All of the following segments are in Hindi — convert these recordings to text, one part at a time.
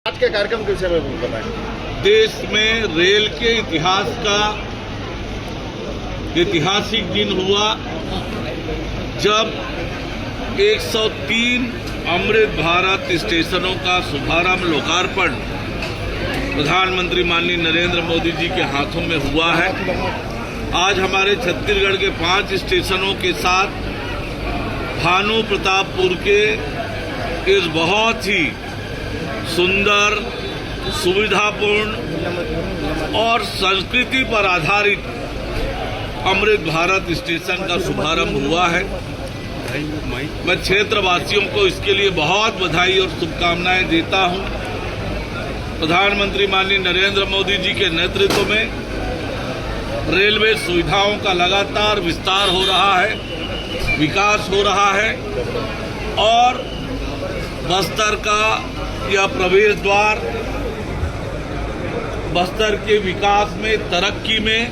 आज के कार्यक्रम के विषय में बताएं। देश में रेल के इतिहास का ऐतिहासिक दिन हुआ जब 103 अमृत भारत स्टेशनों का शुभारंभ लोकार्पण प्रधानमंत्री माननीय नरेंद्र मोदी जी के हाथों में हुआ है। आज हमारे छत्तीसगढ़ के 5 स्टेशनों के साथ भानु प्रतापपुर के इस बहुत ही सुंदर, सुविधापूर्ण और संस्कृति पर आधारित अमृत भारत स्टेशन का शुभारंभ हुआ है। मैं क्षेत्रवासियों को इसके लिए बहुत बधाई और शुभकामनाएं देता हूं। प्रधानमंत्री माननीय नरेंद्र मोदी जी के नेतृत्व में रेलवे सुविधाओं का लगातार विस्तार हो रहा है, विकास हो रहा है और बस्तर का यह प्रवेश द्वार बस्तर के विकास में, तरक्की में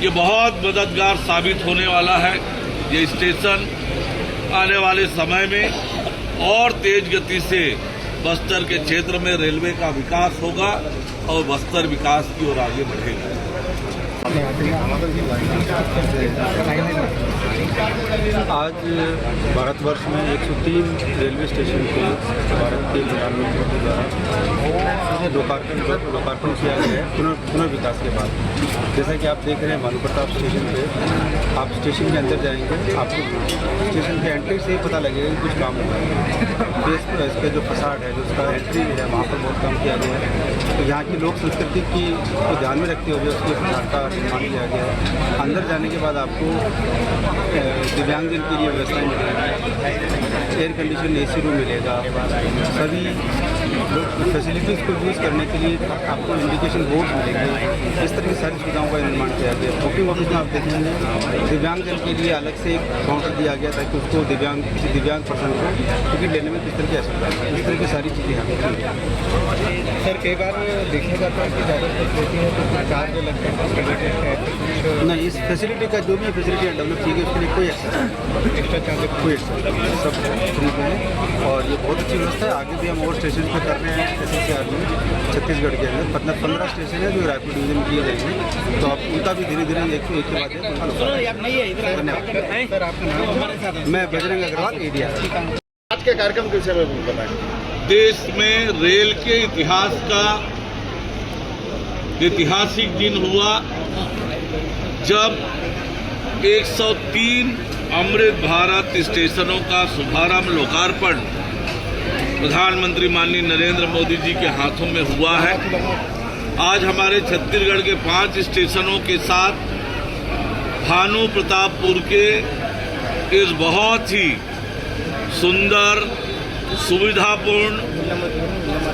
ये बहुत मददगार साबित होने वाला है। ये स्टेशन आने वाले समय में और तेज गति से बस्तर के क्षेत्र में रेलवे का विकास होगा और बस्तर विकास की ओर आगे बढ़ेगा। आज भारतवर्ष में 103 रेलवे स्टेशन को भारत के प्रधानमंत्री द्वारा लोकार्पण किया गया है पुनर्विकास के बाद। जैसा कि आप देख रहे हैं भानु प्रताप स्टेशन पे, आप स्टेशन के अंदर जाएंगे, आपको स्टेशन के एंट्री से ही पता लगेगा कि कुछ काम हुआ है। इसका जो फसाड है, जो उसका एंट्री है, वहाँ पर बहुत काम किया गया है। तो यहाँ की लोक संस्कृति को ध्यान में रखते हुए उसके फसाड का निर्माण किया गया है। अंदर जाने के बाद आपको दिव्यांगजन के लिए व्यवस्थाएं मिलेंगी, एयर कंडीशन AC रूम मिलेगा, सभी फैसिलिटीज़ को यूज़ करने के लिए आपको इंडिकेशन बोर्ड मिलेंगे। इस तरह की सारी सुविधाओं का निर्माण किया गया। बुकिंग ऑफिस में आप देखेंगे दिव्यांगजन के लिए अलग से एक काउंटर दिया गया ताकि उसको किसी दिव्यांग पर्सन को टिकट लेने में किस तरह की असुविधा है, इस तरह की सारी चीज़ें यहाँ पर। सर कई बार देखा जाता है कि ज़्यादा फैसिलिटी है तो चार्ज लगता है नहीं, इस फैसिलिटी का जो भी फैसिलिटी डेवलप की गई उसके लिए कोई एक्स्ट्रा चार्ज कोई सब फ्री में है और ये बहुत अच्छी व्यवस्था है। आगे भी हम और स्टेशन पर कर रहे हैं। SSR में छत्तीसगढ़ के अंदर मतलब 15 स्टेशन है जो रायपुर डिवीजन में किए जाएंगे, तो आप उनका भी धीरे धीरे एक के बाद धन्यवाद। मैं बजरंग अग्रवाल, एडिया। आज के कार्यक्रम के विषय में बताएं। देश में रेल के इतिहास का ऐतिहासिक दिन हुआ जब 103 अमृत भारत स्टेशनों का शुभारंभ लोकार्पण प्रधानमंत्री माननीय नरेंद्र मोदी जी के हाथों में हुआ है। आज हमारे छत्तीसगढ़ के 5 स्टेशनों के साथ भानु प्रतापपुर के इस बहुत ही सुंदर, सुविधापूर्ण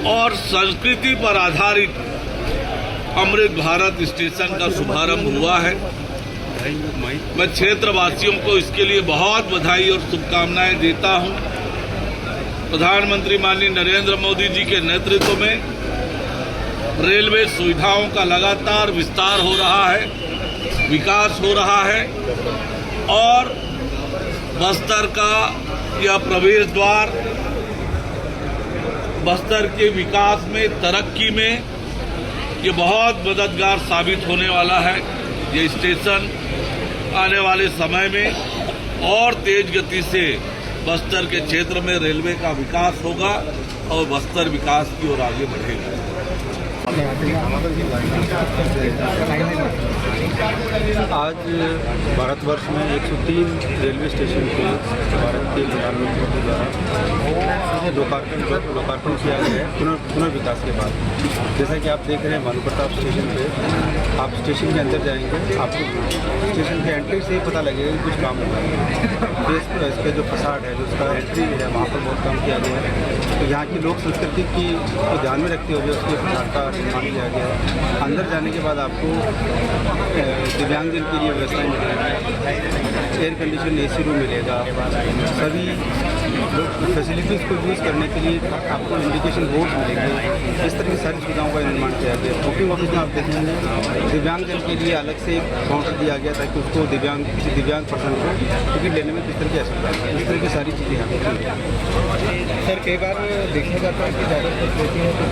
और संस्कृति पर आधारित अमृत भारत स्टेशन का शुभारंभ हुआ है। मैं क्षेत्रवासियों को इसके लिए बहुत बधाई और शुभकामनाएं देता हूं। प्रधानमंत्री माननीय नरेंद्र मोदी जी के नेतृत्व में रेलवे सुविधाओं का लगातार विस्तार हो रहा है, विकास हो रहा है और बस्तर का यह प्रवेश द्वार बस्तर के विकास में, तरक्की में ये बहुत मददगार साबित होने वाला है। ये स्टेशन आने वाले समय में और तेज गति से बस्तर के क्षेत्र में रेलवे का विकास होगा और बस्तर विकास की ओर आगे बढ़ेगा। आज भारतवर्ष में 103 रेलवे स्टेशन को भारत के प्रधानमंत्री द्वारा लोकार्पण किया गया है पुनर्विकास के बाद। जैसा कि आप देख रहे हैं भानु प्रताप स्टेशन पे, आप स्टेशन के अंदर जाएंगे, आपको स्टेशन के एंट्री से ही पता लगेगा कि कुछ काम हुआ है। इसका जो फसाड है, जो उसका एंट्री है, वहाँ पर बहुत काम किया गया है। तो यहाँ की लोक संस्कृति को ध्यान में रखते हुए उसके फसाड का निर्माण किया गया है। अंदर जाने के बाद आपको दिव्यांगजन के लिए व्यवस्थाएं मिलेंगी, एयर कंडीशन AC रूम मिलेगा, सभी फैसिलिटीज़ को यूज़ करने के लिए आपको इंडिकेशन बोर्ड मिलेंगे। इस तरह की सारी सुविधाओं का निर्माण किया गया। बुकिंग ऑफिस में आप देखेंगे दिव्यांगजन के लिए अलग से एक काउंटर दिया गया ताकि उसको किसी दिव्यांग पर्सन को टिकट लेने में किस तरह की असुविधा है, इस तरह की सारी चीज़ें यहाँ पर। सर कई बार देखा जाता है कि ज़्यादा फैसिलिटी है तो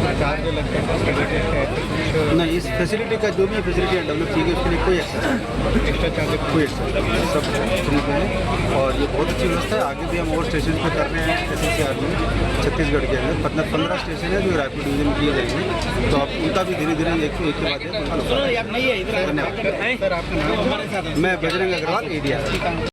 इस फैसिलिटी का जो भी फैसिलिटी डेवलप की गई उसके लिए कोई एक्स्ट्रा चार्जेस कोई एक्स्ट्रा सब फ्री में है। और ये बहुत अच्छी व्यवस्था है। आगे भी हम और स्टेशन पे कर रहे हैं SSCR में छत्तीसगढ़ के अंदर 15 स्टेशन है जो रायपुर डिवीजन में किए जाएंगे। तो आप उनका भी धीरे धीरे एक के बाद एक धन्यवाद। सर आपका नाम? मैं बजरंग अग्रवाल एडीआर।